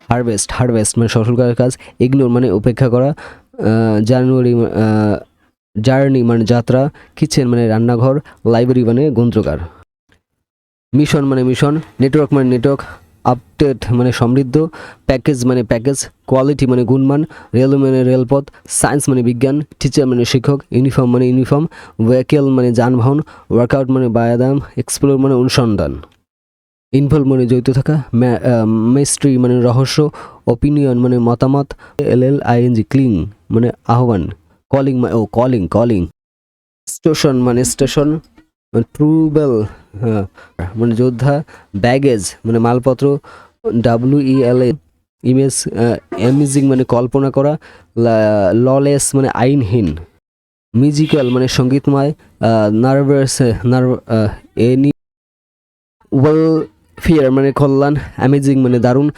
Harvest মানে ফসল করার কাজ, ইগনোর মানে উপেক্ষা করা, জার্নি মানে যাত্রা, কিচেন মানে রান্নাঘর, লাইব্রেরি মানে গ্রন্থাগার। মিশন মানে মিশন, নেটওয়ার্ক মানে নেটওয়ার্ক, আপডেট মানে সমৃদ্ধ, প্যাকেজ মানে প্যাকেজ, কোয়ালিটি মানে গুণমান, রেলওয়ে মানে রেলপথ, সায়েন্স মানে বিজ্ঞান, টিচার মানে শিক্ষক, ইউনিফর্ম মানে ইউনিফর্ম, ভেহিকেল মানে যানবাহন, ওয়ার্কআউট মানে ব্যায়াম, এক্সপ্লোর মানে অনুসন্ধান। ইনভলভ মানে জড়িত থাকা, মিস্ট্রি মানে রহস্য, অপিনিয়ন মানে মতামত, LLING ক্লিং মানে আহ্বান, কলিং কলিং। স্টেশন মানে স্টেশন, ট্রুবেল মানে যোদ্ধা, ব্যাগেজ মানে মালপত্র, WELA ইমেজ, অ্যামেজিং মানে কল্পনা করা, ললেস মানে আইনহীন, মিউজিক্যাল মানে সঙ্গীতময়, নার্ভাস ওয়েলফেয়ার মানে কল্যাণ, অ্যামেজিং মানে দারুণ,